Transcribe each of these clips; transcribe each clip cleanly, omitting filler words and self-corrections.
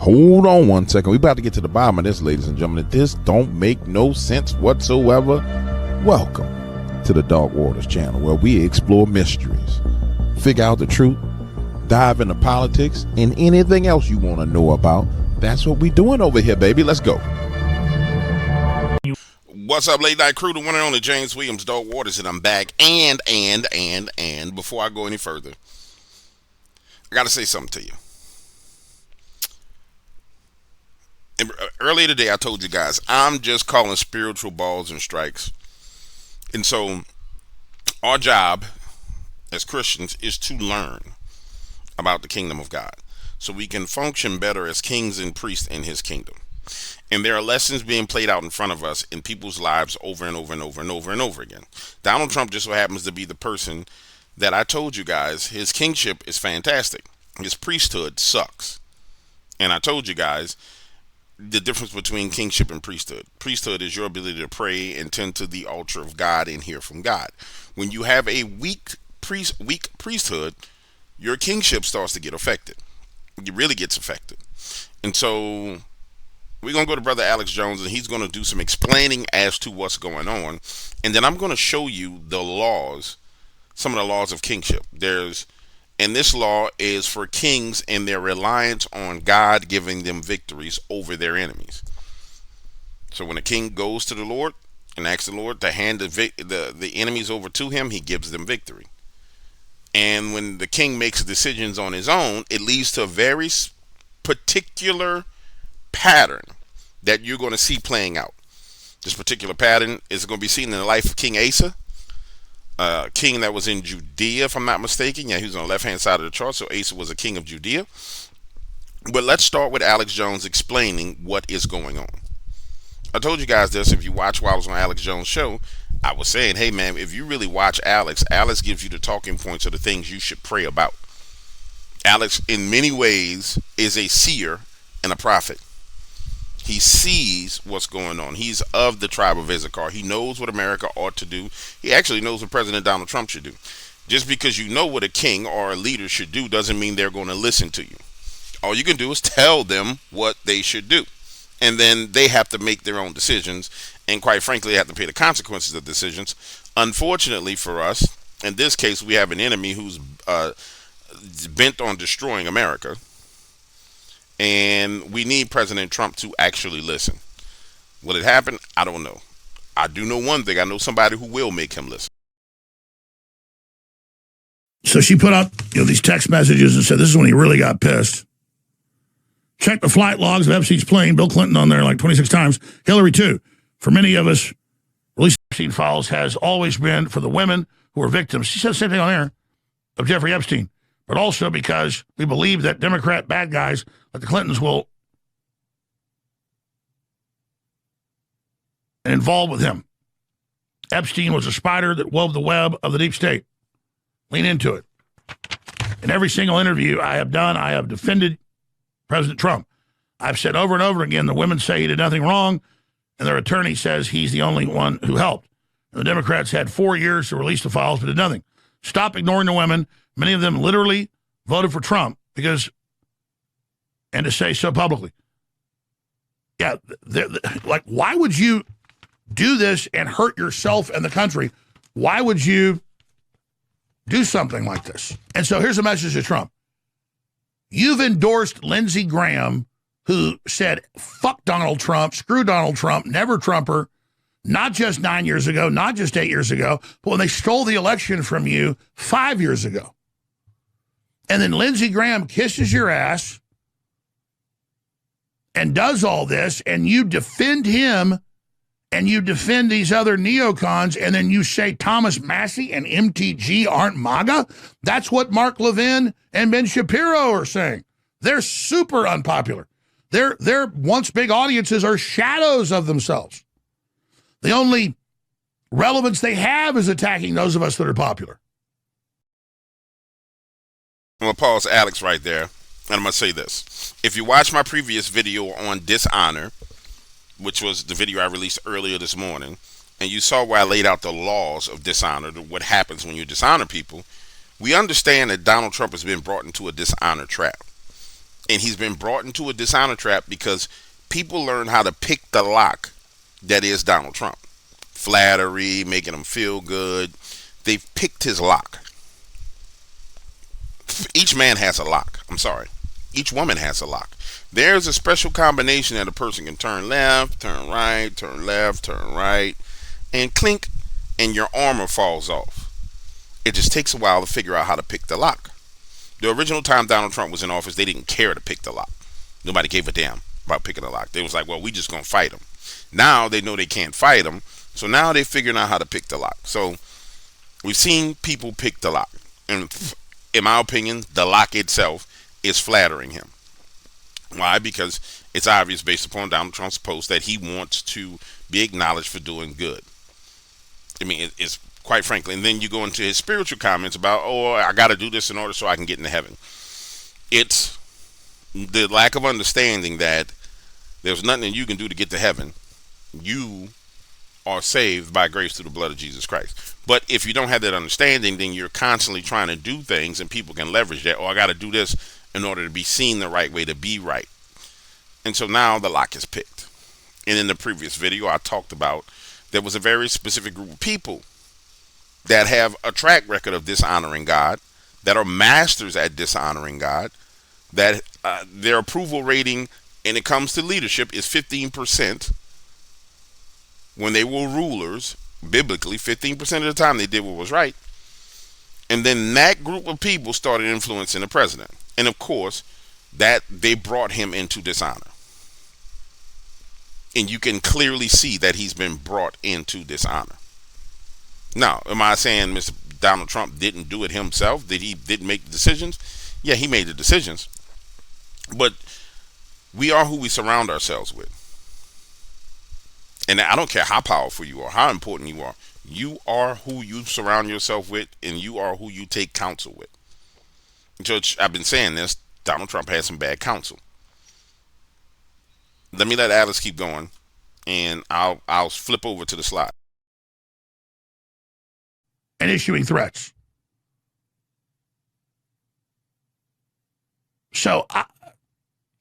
Hold on one second. We about to get to the bottom of this, ladies and gentlemen. This don't make no sense whatsoever. Welcome to the Dark Waters channel, where we explore mysteries, figure out the truth, dive into politics, and anything else you want to know about. That's what we doing over here, baby. Let's go. What's up, late night crew? The one and only James Williams, Dark Waters, and I'm back. And before I go any further, I got to say something to you. Earlier today, I told you guys, I'm just calling spiritual balls and strikes. And so, our job as Christians is to learn about the kingdom of God, so we can function better as kings and priests in his kingdom. And there are lessons being played out in front of us in people's lives over and over and over and over and over again. Donald Trump just so happens to be the person that I told you guys, his kingship is fantastic. His priesthood sucks. And I told you guys the difference between kingship and priesthood. Priesthood is your ability to pray and tend to the altar of God and hear from God. When you have a weak priesthood, your kingship starts to get affected. It really gets affected. And so we're going to go to Brother Alex Jones, and he's going to do some explaining as to what's going on. And then I'm going to show you the laws, some of the laws of kingship. And this law is for kings and their reliance on God giving them victories over their enemies. So when a king goes to the Lord and asks the Lord to hand the enemies over to him, he gives them victory. And when the king makes decisions on his own, it leads to a very particular pattern that you're going to see playing out. This particular pattern is going to be seen in the life of King Asa. King that was in Judea, if I'm not mistaken. Yeah, he was on the left-hand side of the chart, so Asa was a king of Judea. But let's start with Alex Jones explaining what is going on. I told you guys this, if you watch while I was on Alex Jones' show, I was saying, hey man, if you really watch Alex gives you the talking points of the things you should pray about. Alex, in many ways, is a seer and a prophet. He sees what's going on. He's of the tribe of Issachar. He knows what America ought to do. He actually knows what President Donald Trump should do. Just because you know what a king or a leader should do doesn't mean they're going to listen to you. All you can do is tell them what they should do. And then they have to make their own decisions. And quite frankly, they have to pay the consequences of decisions. Unfortunately for us, in this case, we have an enemy who's bent on destroying America. And we need President Trump to actually listen. Will it happen? I don't know. I do know one thing. I know somebody who will make him listen. So she put out these text messages and said, this is when he really got pissed. Check the flight logs of Epstein's plane. Bill Clinton on there like 26 times. Hillary too. For many of us, releasing Epstein files has always been for the women who are victims. She said the same thing on air of Jeffrey Epstein. But also because we believe that Democrat bad guys like the Clintons will involved with him. Epstein was a spider that wove the web of the deep state. Lean into it. In every single interview I have done, I have defended President Trump. I've said over and over again, the women say he did nothing wrong, and their attorney says he's the only one who helped. And the Democrats had 4 years to release the files, but did nothing. Stop ignoring the women. Many of them literally voted for Trump and to say so publicly. Yeah, like, why would you do this and hurt yourself and the country? Why would you do something like this? And so here's a message to Trump. You've endorsed Lindsey Graham, who said, fuck Donald Trump, screw Donald Trump, never Trumper, not just 9 years ago, not just 8 years ago, but when they stole the election from you 5 years ago. And then Lindsey Graham kisses your ass and does all this, and you defend him, and you defend these other neocons, and then you say Thomas Massey and MTG aren't MAGA? That's what Mark Levin and Ben Shapiro are saying. They're super unpopular. Their once big audiences are shadows of themselves. The only relevance they have is attacking those of us that are popular. I'm going to pause Alex right there, and I'm going to say this. If you watch my previous video on dishonor, which was the video I released earlier this morning, and you saw where I laid out the laws of dishonor, what happens when you dishonor people, we understand that Donald Trump has been brought into a dishonor trap. And he's been brought into a dishonor trap because people learn how to pick the lock that is Donald Trump. Flattery, making him feel good. They've picked his lock. Each man has a lock. I'm sorry. Each woman has a lock. There's a special combination that a person can turn left, turn right, turn left, turn right, and clink, and your armor falls off. It just takes a while to figure out how to pick the lock. The original time Donald Trump was in office, they didn't care to pick the lock. Nobody gave a damn about picking the lock. They was like, well, we just gonna fight him. Now they know they can't fight him, so now they're figuring out how to pick the lock. So we've seen people pick the lock, and in my opinion, the lock itself is flattering him. Why? Because it's obvious based upon Donald Trump's post that he wants to be acknowledged for doing good. I mean, it's quite frankly. And then you go into his spiritual comments about, oh, I got to do this in order so I can get into heaven. It's the lack of understanding that there's nothing that you can do to get to heaven. You are saved by grace through the blood of Jesus Christ. But if you don't have that understanding, then you're constantly trying to do things, and people can leverage that. Oh, I got to do this in order to be seen the right way, to be right. And so now the lock is picked. And in the previous video, I talked about there was a very specific group of people that have a track record of dishonoring God, that are masters at dishonoring God, that their approval rating when it comes to leadership is 15%. When they were rulers, biblically, 15% of the time they did what was right. And then that group of people started influencing the president. And of course, that they brought him into dishonor. And you can clearly see that he's been brought into dishonor. Now, am I saying Mr. Donald Trump didn't do it himself? That he didn't make the decisions? Yeah, he made the decisions. But we are who we surround ourselves with. And I don't care how powerful you are, how important you are. You are who you surround yourself with, and you are who you take counsel with. Judge, I've been saying this. Donald Trump had some bad counsel. Let me let Alice keep going, and I'll flip over to the slide. And issuing threats. So,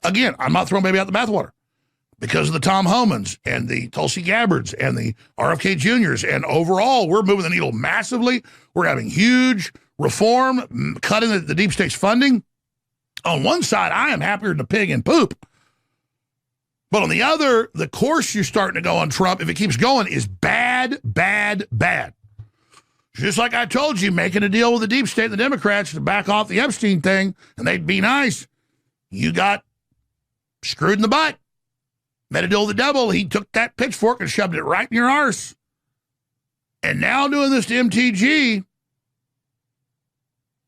again, I'm not throwing baby out the bathwater. Because of the Tom Homans and the Tulsi Gabbards and the RFK Juniors. And overall, we're moving the needle massively. We're having huge reform, cutting the deep state's funding. On one side, I am happier than a pig in poop. But on the other, the course you're starting to go on Trump, if it keeps going, is bad, bad, bad. Just like I told you, making a deal with the deep state and the Democrats to back off the Epstein thing, and they'd be nice. You got screwed in the butt. Made a deal with the devil. He took that pitchfork and shoved it right in your arse. And now doing this to MTG.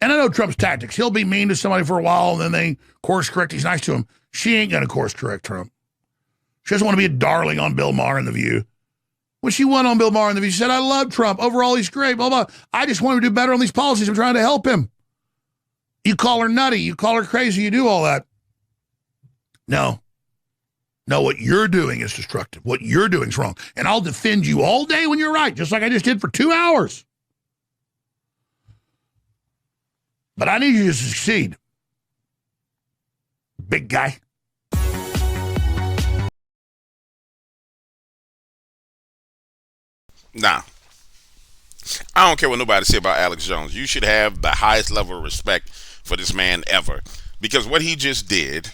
And I know Trump's tactics. He'll be mean to somebody for a while, and then they course correct. He's nice to him. She ain't going to course correct Trump. She doesn't want to be a darling on Bill Maher in The View. When she went on Bill Maher in The View, she said, I love Trump. Overall, he's great. Blah, blah. I just want him to do better on these policies. I'm trying to help him. You call her nutty. You call her crazy. You do all that. No. No, what you're doing is destructive. What you're doing is wrong. And I'll defend you all day when you're right, just like I just did for 2 hours. But I need you to succeed, big guy. Nah. I don't care what nobody say about Alex Jones. You should have the highest level of respect for this man ever. Because what he just did,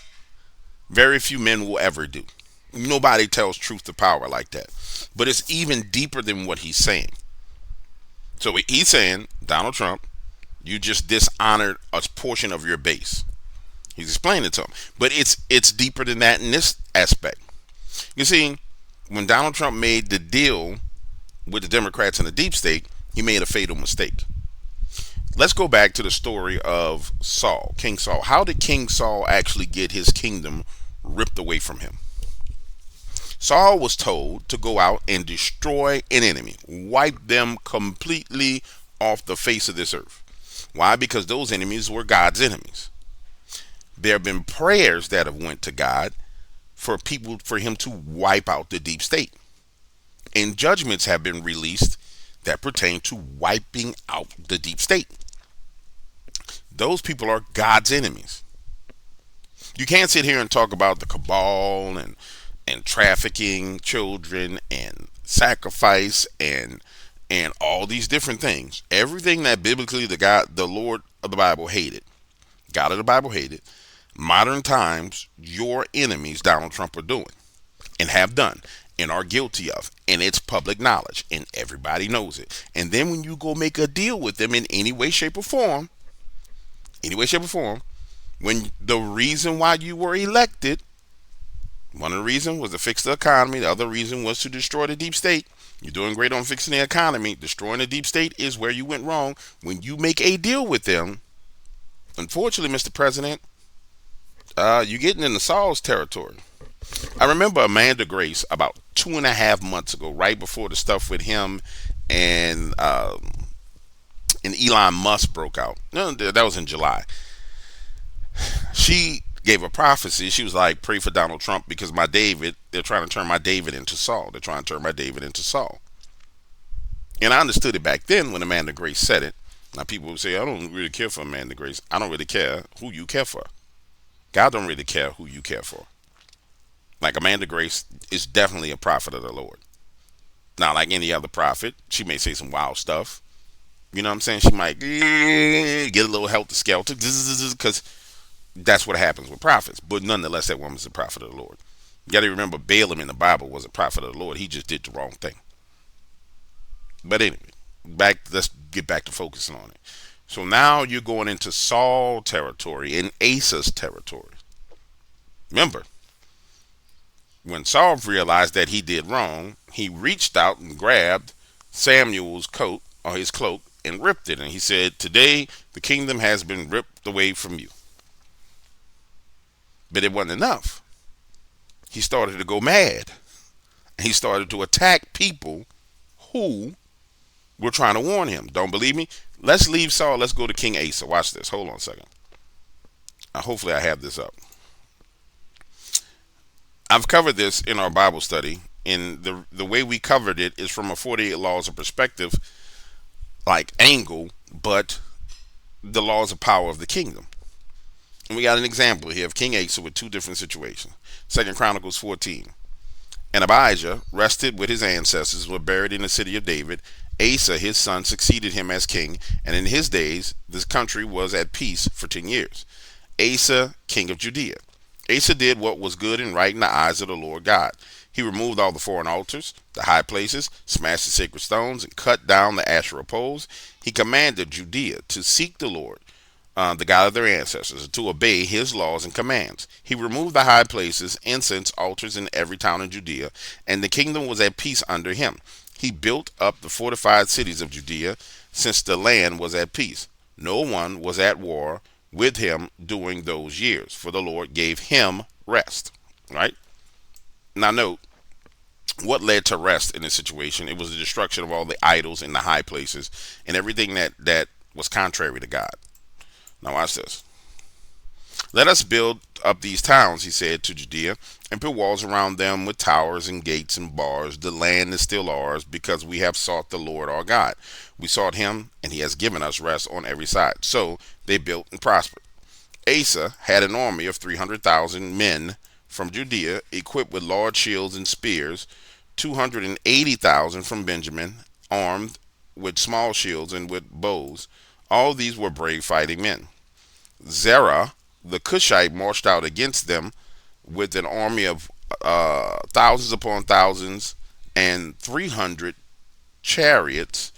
very few men will ever do. Nobody tells truth to power like that. But it's even deeper than what he's saying. So he's saying, Donald Trump, you just dishonored a portion of your base. He's explaining it to him. But it's deeper than that in this aspect. You see, when Donald Trump made the deal with the Democrats and the deep state, he made a fatal mistake. Let's go back to the story of Saul, King Saul. How did King Saul actually get his kingdom ripped away from him? Saul was told to go out and destroy an enemy, wipe them completely off the face of this earth. Why? Because those enemies were God's enemies. There have been prayers that have went to God for him to wipe out the deep state. And judgments have been released that pertain to wiping out the deep state. Those people are God's enemies. You can't sit here and talk about the cabal and trafficking children and sacrifice and all these different things. Everything that biblically the Lord of the Bible hated, God of the Bible hated, modern times your enemies Donald Trump are doing and have done and are guilty of, and it's public knowledge and everybody knows it. And then when you go make a deal with them in any way, shape, or form, when the reason why you were elected, one of the reasons was to fix the economy, the other reason was to destroy the deep state. You're doing great on fixing the economy. Destroying the deep state is where you went wrong. When you make a deal with them, unfortunately, Mr. President, you're getting into Saul's territory. I remember Amanda Grace about 2.5 months ago, right before the stuff with him and Elon Musk broke out. No, that was in July. She gave a prophecy. She was like, pray for Donald Trump because they're trying to turn my David into Saul. They're trying to turn my David into Saul. And I understood it back then when Amanda Grace said it. Now people would say, I don't really care for Amanda Grace. I don't really care who you care for. God don't really care who you care for. Like Amanda Grace is definitely a prophet of the Lord. Not like any other prophet. She may say some wild stuff. You know what I'm saying? She might get a little helter-skelter because that's what happens with prophets. But nonetheless, that woman's a prophet of the Lord. You got to remember, Balaam in the Bible was a prophet of the Lord. He just did the wrong thing. But anyway, let's get back to focusing on it. So now you're going into Saul territory and Asa's territory. Remember, when Saul realized that he did wrong, he reached out and grabbed Samuel's coat or his cloak and ripped it. And he said, today the kingdom has been ripped away from you. But it wasn't enough. He started to go mad. He started to attack people who were trying to warn him. Don't believe me? Let's leave Saul. Let's go to King Asa. Watch this. Hold on a second. Hopefully I have this up. I've covered this in our Bible study. And the way we covered it is from a 48 laws of perspective like angle, but the laws of power of the kingdom. And we got an example here of King Asa with two different situations. 2 Chronicles 14. And Abijah rested with his ancestors, were buried in the city of David. Asa, his son, succeeded him as king, and in his days this country was at peace for 10 years. Asa, king of Judea. Asa did what was good and right in the eyes of the Lord God. He removed all the foreign altars, the high places, smashed the sacred stones, and cut down the Asherah poles. He commanded Judea to seek the Lord, the God of their ancestors, to obey his laws and commands. He removed the high places, incense altars in every town in Judea, and the kingdom was at peace under him. He built up the fortified cities of Judea, since the land was at peace. No one was at war with him during those years, for the Lord gave him rest. Right? Now note, what led to rest in this situation? It was the destruction of all the idols in the high places and everything that was contrary to God. Now watch this. Let us build up these towns, he said to Judea, and put walls around them with towers and gates and bars. The land is still ours because we have sought the Lord our God. We sought him, and he has given us rest on every side. So they built and prospered. Asa had an army of 300,000 men from Judea, equipped with large shields and spears, 280,000 from Benjamin, armed with small shields and with bows. All these were brave fighting men. Zerah, the Cushite, marched out against them with an army of thousands upon thousands and 300 chariots,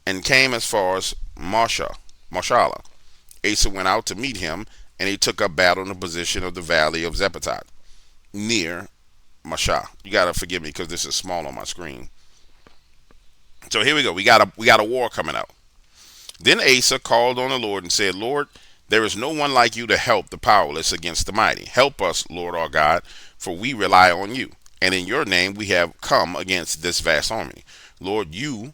and came as far as Marshala. Asa went out to meet him, and he took up battle in the position of the valley of Zephatat, near Marsha. You gotta forgive me because this is small on my screen. So here we go. We got a war coming out. Then Asa called on the Lord and said, Lord, there is no one like you to help the powerless against the mighty. Help us, Lord our God, for we rely on you. And in your name we have come against this vast army. Lord, you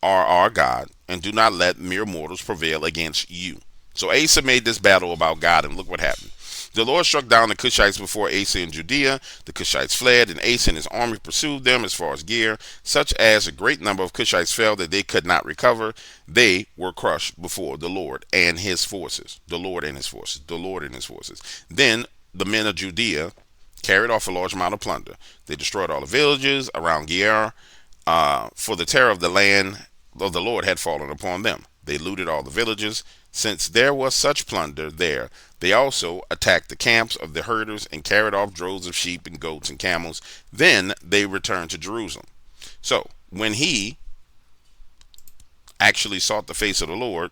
are our God, and do not let mere mortals prevail against you. So Asa made this battle about God, and look what happened. The Lord struck down the Cushites before Asa in Judea. The Cushites fled, and Asa and his army pursued them as far as Gear, such as a great number of Cushites fell that they could not recover. They were crushed before the Lord and his forces. The Lord and his forces. The Lord and his forces. Then the men of Judea carried off a large amount of plunder. They destroyed all the villages around Gear, for the terror of the land of the Lord had fallen upon them. They looted all the villages. Since there was such plunder there, they also attacked the camps of the herders and carried off droves of sheep and goats and camels. Then they returned to Jerusalem. So when he actually sought the face of the Lord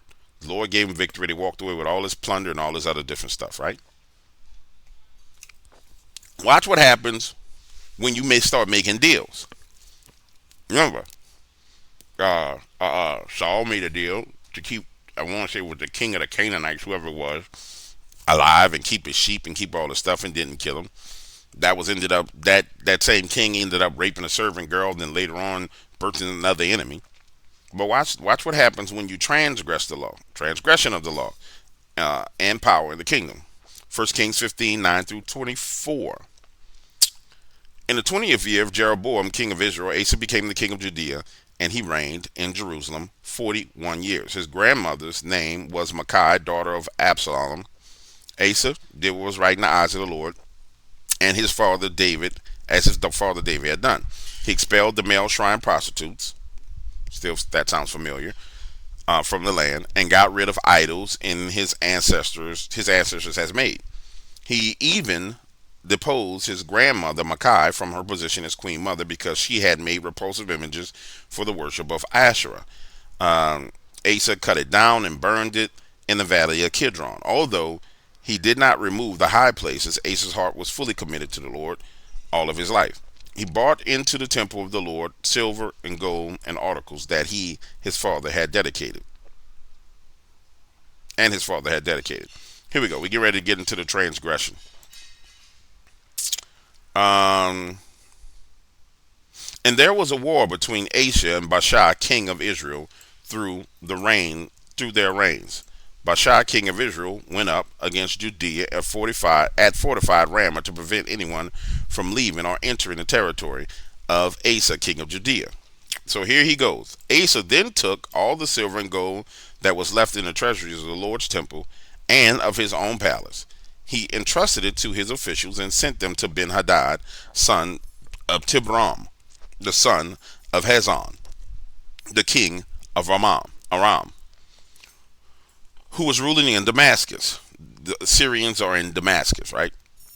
gave him victory. They walked away with all his plunder and all his other different stuff, right? Watch what happens when you may start making deals. Remember, Saul made a deal to keep, I want to say, with the king of the Canaanites, whoever it was, alive and keep his sheep and keep all the stuff, and didn't kill him. That same king ended up raping a servant girl, then later on birthing another enemy. But watch what happens when you transgress the law, transgression of the law, and power in the kingdom. 1 Kings 15:9-24. In the 20th year of Jeroboam, king of Israel, Asa became the king of Judea, and he reigned in Jerusalem 41 years. His grandmother's name was Micah, daughter of Absalom. Asa did what was right in the eyes of the Lord, and his father David, as his father David had done. He expelled the male shrine prostitutes, still that sounds familiar, from the land, and got rid of idols in his ancestors has made. He even deposed his grandmother Micah from her position as queen mother because she had made repulsive images for the worship of Asherah. Asa cut it down and burned it in the valley of Kidron. Although he did not remove the high places, Asa's heart was fully committed to the Lord all of his life. He brought into the temple of the Lord silver and gold and articles that his father had dedicated. Here we go. We get ready to get into the transgression. And there was a war between Asa and Baasha, king of Israel, through their reigns. Baasha, king of Israel, went up against Judea at fortified Ramah to prevent anyone from leaving or entering the territory of Asa, king of Judea. So here he goes. Asa then took all the silver and gold that was left in the treasuries of the Lord's temple and of his own palace. He entrusted it to his officials and sent them to Ben-Hadad, son of Tibram, the son of Hazon, the king of Aram, who was ruling in Damascus. The Assyrians are in Damascus, right?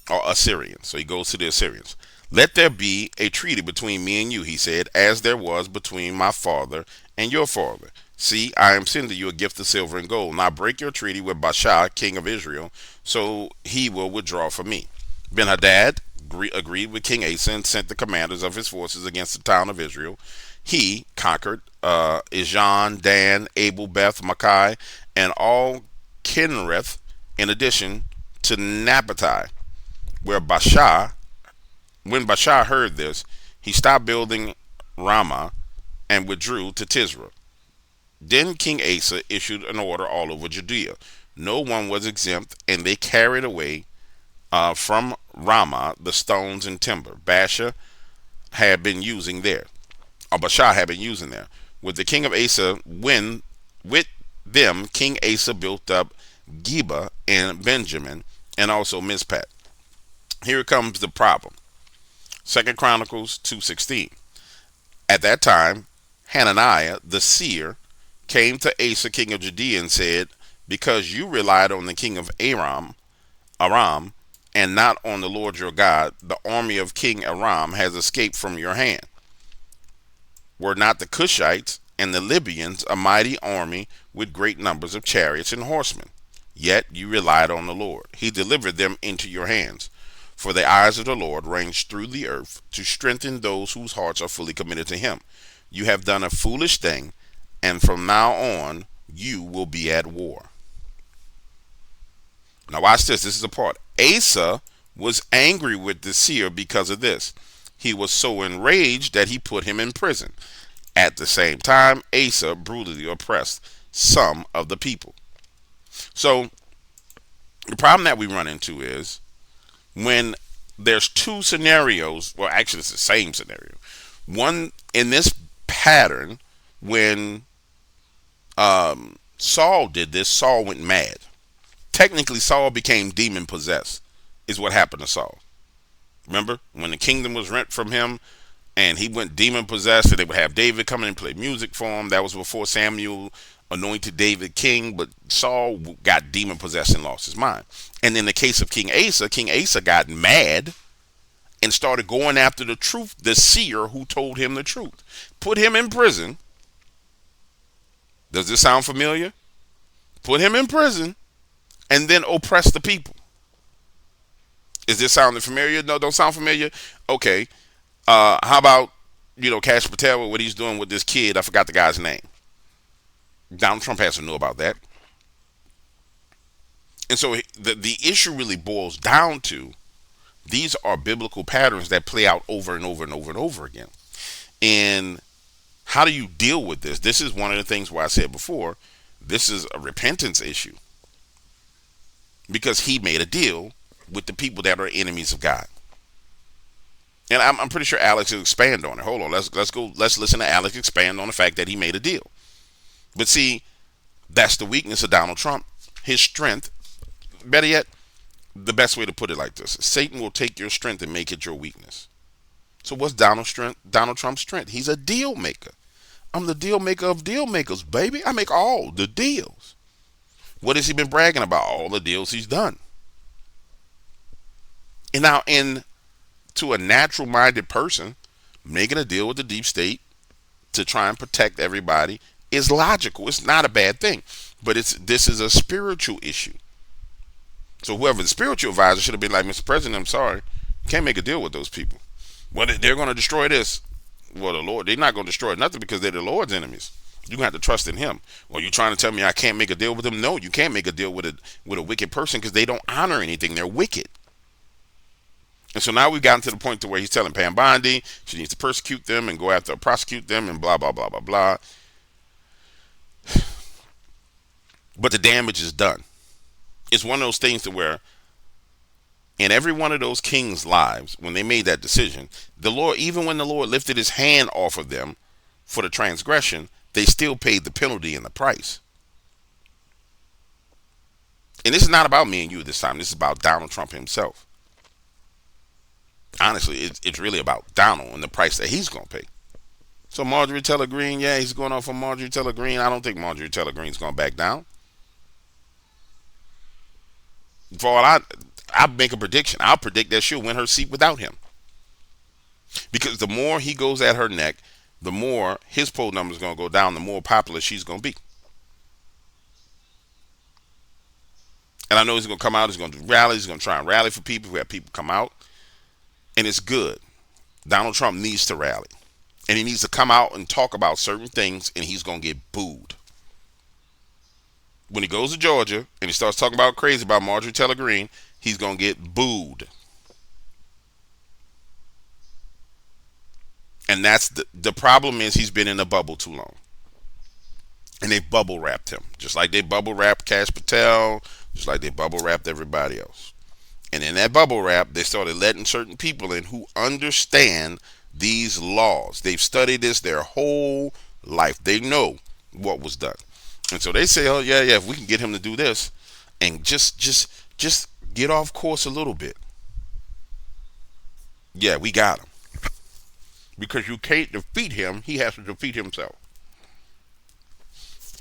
Or Assyrians. So he goes to the Assyrians. Let there be a treaty between me and you, he said, as there was between my father and your father. See, I am sending you a gift of silver and gold. Now break your treaty with Baasha, king of Israel, so he will withdraw from me. Ben-Hadad agreed with King Asa and sent the commanders of his forces against the town of Israel. He conquered Ijon, Dan, Abel, Beth, Makkah, and all Kinnereth, in addition to Naphtali. When Baasha heard this, he stopped building Ramah and withdrew to Tisra. Then King Asa issued an order all over Judea. No one was exempt, and they carried away from Ramah the stones and timber Baasha had been using there. With the king of Asa, with them, King Asa built up Geba and Benjamin, and also Mizpah. Here comes the problem. 2 Chronicles 2:16. At that time, Hananiah the seer came to Asa, king of Judea, and said, because you relied on the king of Aram, and not on the Lord your God, the army of King Aram has escaped from your hand. Were not the Cushites and the Libyans a mighty army with great numbers of chariots and horsemen? Yet you relied on the Lord. He delivered them into your hands. For the eyes of the Lord range through the earth to strengthen those whose hearts are fully committed to him. You have done a foolish thing, and from now on you will be at war. Now watch this. This is the part. Asa was angry with the seer because of this. He was so enraged that he put him in prison. At the same time, Asa brutally oppressed some of the people. So the problem that we run into is when there's two scenarios, well, actually, it's the same scenario. One in this pattern, when Saul did this, Saul went mad. Technically, Saul became demon possessed, is what happened to Saul. Remember when the kingdom was rent from him and he went demon possessed, and they would have David come in and play music for him. That was before Samuel anointed David king, but Saul got demon possessed and lost his mind. And in the case of King Asa got mad and started going after the truth, the seer who told him the truth. Put him in prison. Does this sound familiar? Put him in prison and then oppress the people. Is this sounding familiar? No, don't sound familiar? Okay. How about, Cash Patel, what he's doing with this kid? I forgot the guy's name. Donald Trump has to know about that. And so the issue really boils down to, these are biblical patterns that play out over and over and over and over again. And how do you deal with this? This is one of the things where I said before, this is a repentance issue. Because he made a deal with the people that are enemies of God. And I'm pretty sure Alex will expand on it. Hold on, let's listen to Alex expand on the fact that he made a deal. But see, that's the weakness of Donald Trump. His strength, better yet, the best way to put it like this: Satan will take your strength and make it your weakness. So what's Donald Trump's strength? He's a deal maker. I'm the deal maker of deal makers, baby. I make all the deals. What has he been bragging about? All the deals he's done. And now, to a natural-minded person, making a deal with the deep state to try and protect everybody is logical. It's not a bad thing. But this is a spiritual issue. So whoever the spiritual advisor should have been like, Mr. President, I'm sorry, you can't make a deal with those people. Well, they're going to destroy this. Well, the Lord, they're not going to destroy nothing because they're the Lord's enemies. You're going to have to trust in him. Well, you're trying to tell me I can't make a deal with them? No, you can't make a deal with a wicked person because they don't honor anything. They're wicked. And so now we've gotten to the point to where he's telling Pam Bondi she needs to persecute them and go after prosecute them and blah, blah, blah, blah, blah. But the damage is done. It's one of those things to where in every one of those kings' lives, when they made that decision, the Lord, even when the Lord lifted his hand off of them for the transgression, they still paid the penalty and the price. And this is not about me and you this time. This is about Donald Trump himself. Honestly, it's really about Donald and the price that he's going to pay. So Marjorie Taylor Greene, yeah, he's going off on Marjorie Taylor Greene. I don't think Marjorie Taylor Greene's going to back down. For all I'll make a prediction. I'll predict that she'll win her seat without him. Because the more he goes at her neck, the more his poll number is going to go down, the more popular she's going to be. And I know he's going to come out, he's going to do rallies, he's going to try and rally for people, we have people come out. And it's good. Donald Trump needs to rally. And he needs to come out and talk about certain things, and he's going to get booed. When he goes to Georgia and he starts talking about crazy about Marjorie Taylor Greene, he's going to get booed. And that's the problem is he's been in a bubble too long. And they bubble wrapped him. Just like they bubble wrapped Cash Patel, just like they bubble wrapped everybody else. And in that bubble wrap, they started letting certain people in who understand these laws. They've studied this their whole life. They know what was done. And so they say, oh, yeah, if we can get him to do this and just get off course a little bit. Yeah, we got him. Because you can't defeat him, he has to defeat himself.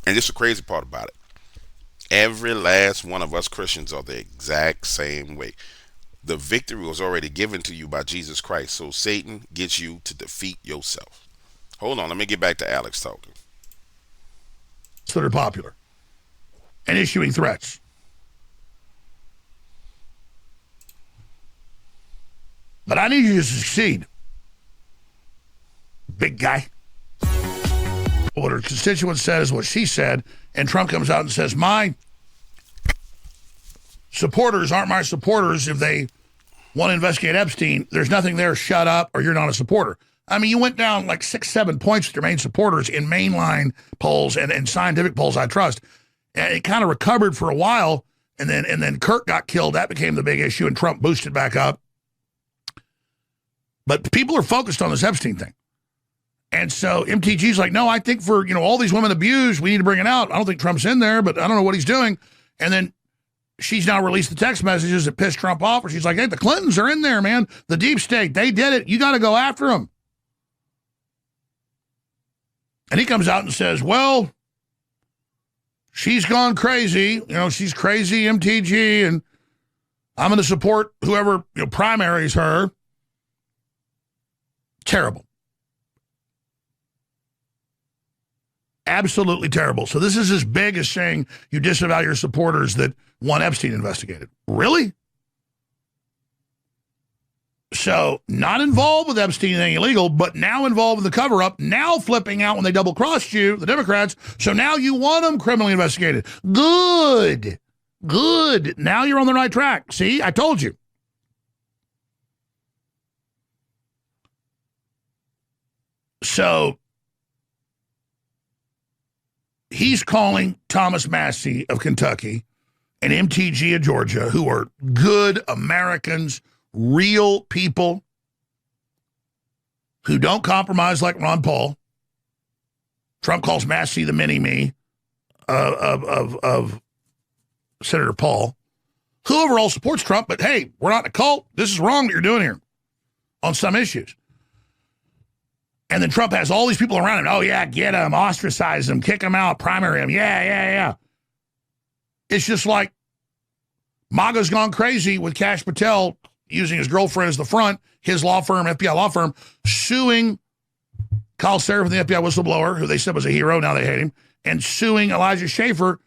And this is the crazy part about it. Every last one of us Christians are the exact same way. The victory was already given to you by Jesus Christ, so Satan gets you to defeat yourself. Hold on, let me get back to Alex talking. That are popular and issuing threats. But I need you to succeed, big guy. What her constituent says, what she said, and Trump comes out and says, my supporters aren't my supporters if they want to investigate Epstein. There's nothing there. Shut up, or you're not a supporter. I mean, you went down like 6-7 points with your main supporters in mainline polls and scientific polls, I trust. And it kind of recovered for a while. And then Kirk got killed. That became the big issue, and Trump boosted back up. But people are focused on this Epstein thing. And so MTG's like, no, I think for, all these women abused, we need to bring it out. I don't think Trump's in there, but I don't know what he's doing. And then she's now released the text messages that pissed Trump off, where she's like, hey, the Clintons are in there, man. The deep state, they did it. You got to go after them. And he comes out and says, well, she's gone crazy. She's crazy, MTG, and I'm going to support whoever primaries her. Terrible. Absolutely terrible. So this is as big as saying you disavow your supporters that want Epstein investigated. Really? So not involved with Epstein anything illegal, but now involved with the cover-up, now flipping out when they double-crossed you, the Democrats, so now you want them criminally investigated. Good. Good. Now you're on the right track. See, I told you. So he's calling Thomas Massie of Kentucky and MTG of Georgia, who are good Americans, real people who don't compromise like Ron Paul. Trump calls Massie the mini-me of Senator Paul, who overall supports Trump, but hey, we're not in a cult. This is wrong what you're doing here on some issues. And then Trump has all these people around him. Oh, yeah, get him, ostracize him, kick him out, primary him. Yeah. It's just like MAGA's gone crazy with Kash Patel using his girlfriend as the front, his law firm, FBI law firm, suing Kyle Seraphin, the FBI whistleblower, who they said was a hero, now they hate him, and suing Elijah Schaffer.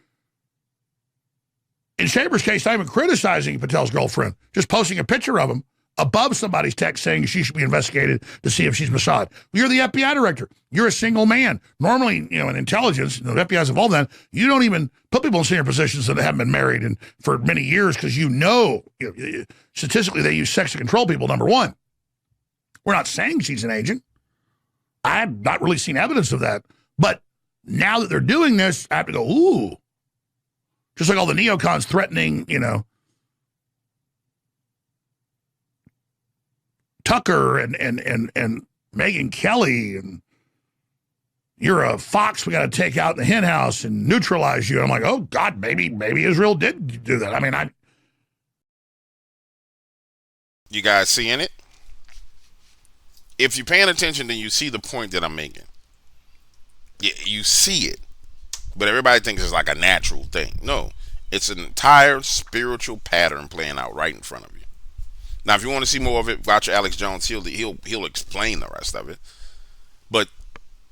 In Schaffer's case, not even criticizing Patel's girlfriend, just posting a picture of him above somebody's text saying she should be investigated to see if she's Mossad. You're the FBI director. You're a single man. Normally, in intelligence, the FBI's involved in that, you don't even put people in senior positions that haven't been married and for many years because statistically they use sex to control people, number one. We're not saying she's an agent. I have not really seen evidence of that. But now that they're doing this, I have to go, ooh. Just like all the neocons threatening, Tucker and Megyn Kelly, and you're a fox we got to take out in the hen house and neutralize you. And I'm like, oh, God, maybe Israel did do that. I mean, You guys seeing it? If you're paying attention, then you see the point that I'm making. You see it. But everybody thinks it's like a natural thing. No, it's an entire spiritual pattern playing out right in front of you. Now, if you want to see more of it, watch Alex Jones. He'll explain the rest of it. But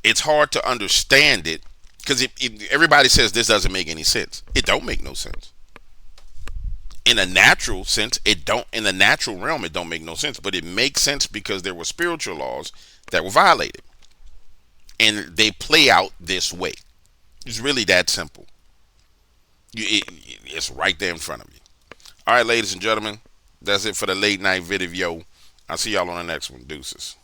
it's hard to understand it because everybody says this doesn't make any sense. It don't make no sense. In a natural sense, it don't. In the natural realm, it don't make no sense. But it makes sense because there were spiritual laws that were violated, and they play out this way. It's really that simple. It's right there in front of you. All right, ladies and gentlemen. That's it for the late night video. I'll see y'all on the next one. Deuces.